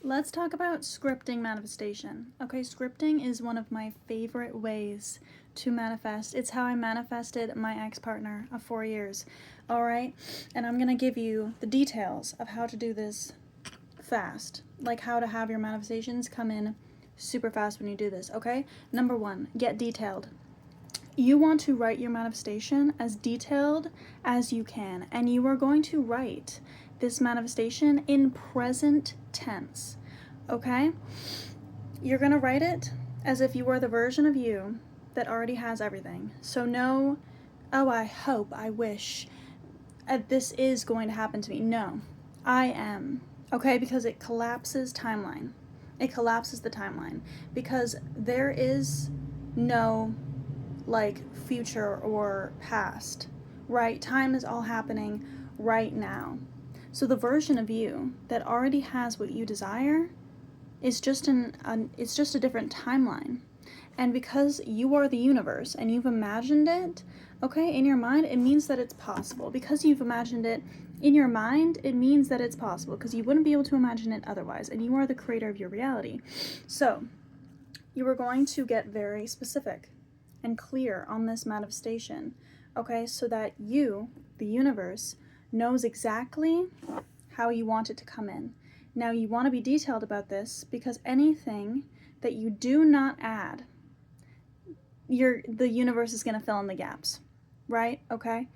Let's talk about scripting manifestation. Okay, scripting is one of my favorite ways to manifest. It's how I manifested my ex-partner of 4 years. All right, and I'm gonna give you the details of how to do this fast, like how to have your manifestations come in super fast when you do this. Okay, number one, get detailed. You want to write your manifestation as detailed as you can, and you are going to write this manifestation in present tense. Okay? You're going to write it as if you were the version of you that already has everything. So no, oh, I hope, I wish, this is going to happen to me. No, I am. Okay? Because it collapses timeline. It collapses the timeline because there is no like future or past, right? Time is all happening right now. So the version of you that already has what you desire is just it's just a different timeline. And because you are the universe and you've imagined it, okay, in your mind, it means that it's possible. Because you've imagined it in your mind, it means that it's possible because you wouldn't be able to imagine it otherwise. And you are the creator of your reality. So you are going to get very specific and clear on this manifestation, okay, so that you, the universe, knows exactly how you want it to come in. Now, you want to be detailed about this because anything that you do not add, the universe is going to fill in the gaps, right? Okay,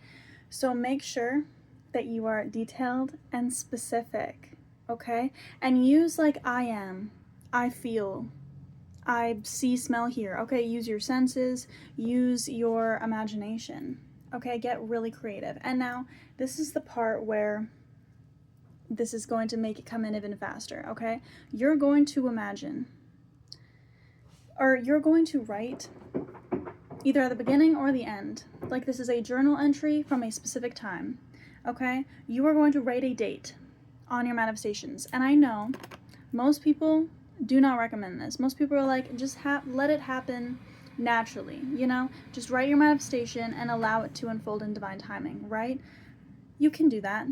so make sure that you are detailed and specific, okay, and use like I am, I feel, I see, smell, hear. Okay, use your senses, use your imagination. Okay, get really creative. And now, this is the part where this is going to make it come in even faster, okay? You're going to imagine, or you're going to write either at the beginning or the end. Like this is a journal entry from a specific time, okay? You are going to write a date on your manifestations. And I know most people do not recommend this. Most people are like, just let it happen naturally, you know? Just write your manifestation and allow it to unfold in divine timing, right? You can do that.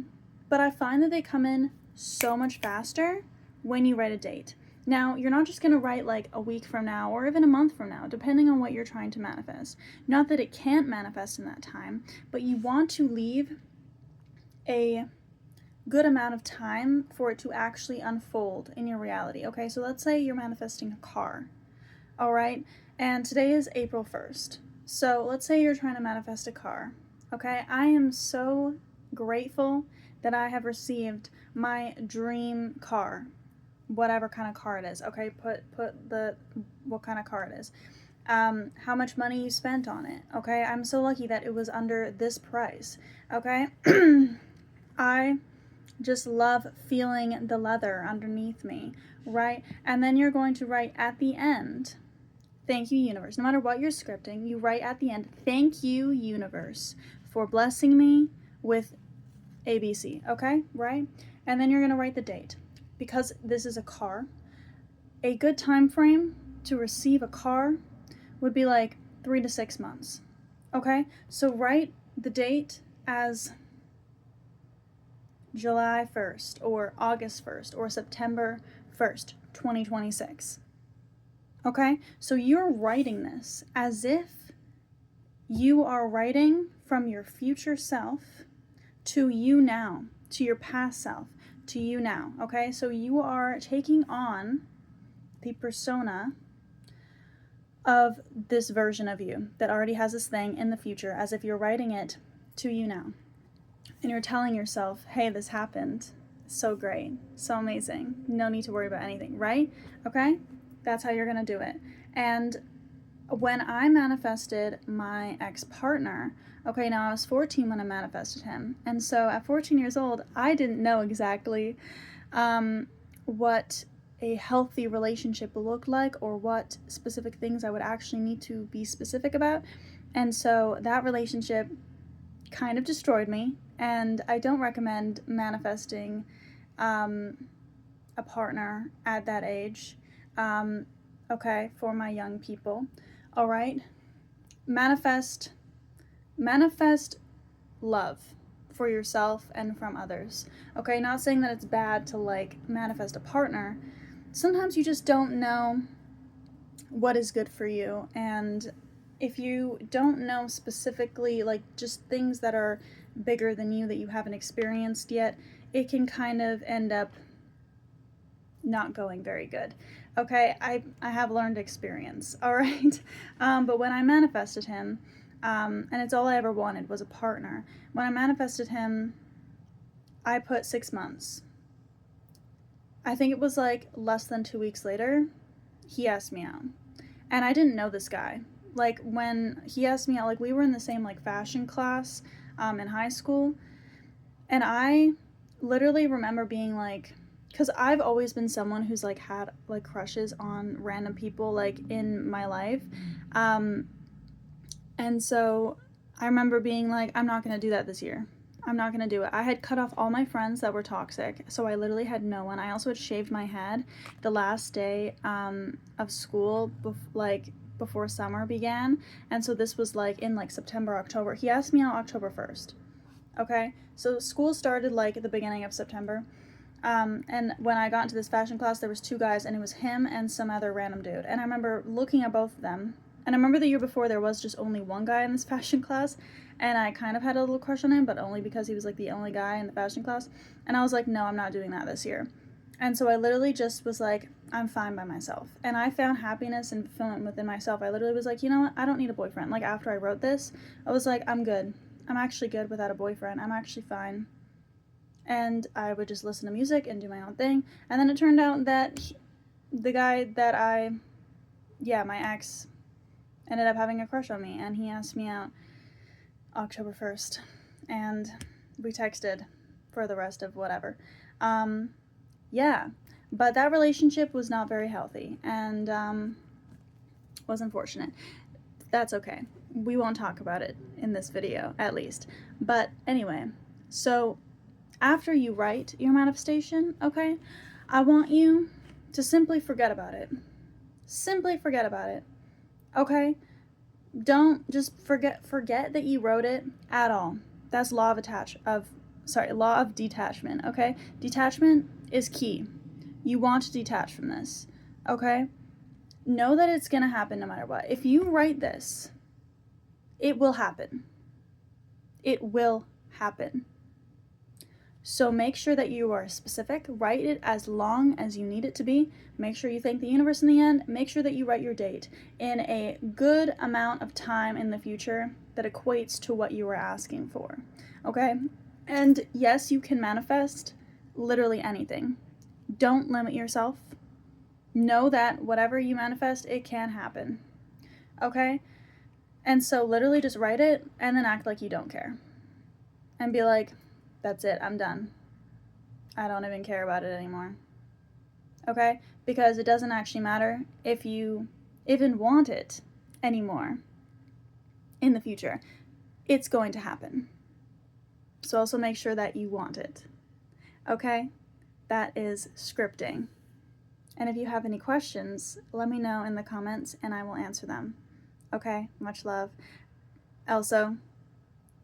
But I find that they come in so much faster when you write a date. Now, you're not just going to write like a week from now or even a month from now, depending on what you're trying to manifest. Not that it can't manifest in that time, but you want to leave a good amount of time for it to actually unfold in your reality. Okay, so let's say you're manifesting a car, all right, and today is April 1st. So let's say you're trying to manifest a car. Okay, I am so grateful that I have received my dream car, whatever kind of car it is. Okay, put what kind of car it is, how much money you spent on it. Okay, I'm so lucky that it was under this price. Okay, I just love feeling the leather underneath me, right? And then you're going to write at the end, thank you, universe. No matter what you're scripting, you write at the end, thank you, universe, for blessing me with ABC, okay? Right? And then you're going to write the date. Because this is a car, a good time frame to receive a car would be like 3 to 6 months, okay? So write the date as July 1st or August 1st or September 1st, 2026. Okay? So you're writing this as if you are writing from your future self to you now, to your past self, to you now. Okay? So you are taking on the persona of this version of you that already has this thing in the future as if you're writing it to you now. And you're telling yourself, hey, this happened. So great. So amazing. No need to worry about anything, right? Okay? That's how you're going to do it. And when I manifested my ex-partner, okay, now I was 14 when I manifested him. And so at 14 years old, I didn't know exactly what a healthy relationship looked like or what specific things I would actually need to be specific about. And so that relationship kind of destroyed me, and I don't recommend manifesting a partner at that age, okay, for my young people. All right, manifest love for yourself and from others. Okay, not saying that it's bad to like manifest a partner, sometimes you just don't know what is good for you. And if you don't know specifically, like just things that are bigger than you that you haven't experienced yet, it can kind of end up not going very good. Okay, I have learned experience, all right? But when I manifested him, and it's all I ever wanted was a partner. When I manifested him, I put 6 months. I think it was like less than 2 weeks later, he asked me out. And I didn't know this guy. Like when he asked me out, like we were in the same like fashion class in high school. And I literally remember being like, because I've always been someone who's like had like crushes on random people like in my life. And so I remember being like, I'm not going to do that this year. I'm not going to do it. I had cut off all my friends that were toxic, so I literally had no one. I also had shaved my head the last day of school, before summer began, and so this was like in like September, October. He asked me out October 1st. Okay, so school started like at the beginning of September. And when I got into this fashion class, there was 2 guys, and it was him and some other random dude. And I remember looking at both of them. And I remember the year before there was just only one guy in this fashion class, and I kind of had a little crush on him, but only because he was like the only guy in the fashion class. And I was like, no, I'm not doing that this year. And so I literally just was like, I'm fine by myself. And I found happiness and fulfillment within myself. I literally was like, you know what? I don't need a boyfriend. Like after I wrote this, I was like, I'm good. I'm actually good without a boyfriend. I'm actually fine. And I would just listen to music and do my own thing. And then it turned out that the guy that my ex, ended up having a crush on me, and he asked me out October 1st. And we texted for the rest of whatever. Yeah. But that relationship was not very healthy, and was unfortunate. That's okay. We won't talk about it in this video, at least. But anyway, so after you write your manifestation, okay, I want you to simply forget about it. Simply forget about it. Okay? Don't just forget that you wrote it at all. That's law of detachment, okay? Detachment is key. You want to detach from this, okay? Know that it's going to happen no matter what. If you write this, it will happen. It will happen. So make sure that you are specific. Write it as long as you need it to be. Make sure you thank the universe in the end. Make sure that you write your date in a good amount of time in the future that equates to what you were asking for. Okay? And yes, you can manifest literally anything. Don't limit yourself. Know that whatever you manifest, it can happen. Okay? And so literally just write it and then act like you don't care. And be like, that's it, I'm done. I don't even care about it anymore. Okay? Because it doesn't actually matter if you even want it anymore in the future. It's going to happen. So also make sure that you want it. Okay? That is scripting. And if you have any questions, let me know in the comments and I will answer them. Okay? Much love. Also,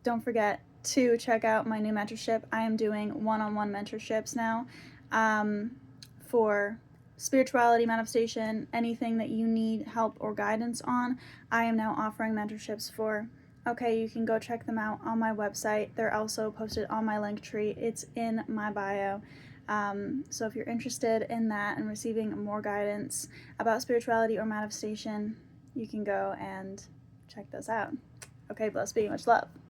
don't forget to check out my new mentorship. I am doing one-on-one mentorships now for spirituality, manifestation, anything that you need help or guidance on. I am now offering mentorships for. Okay, you can go check them out on my website. They're also posted on my Linktree. It's in my bio. So if you're interested in that and receiving more guidance about spirituality or manifestation, you can go and check those out. Okay, bless be, much love.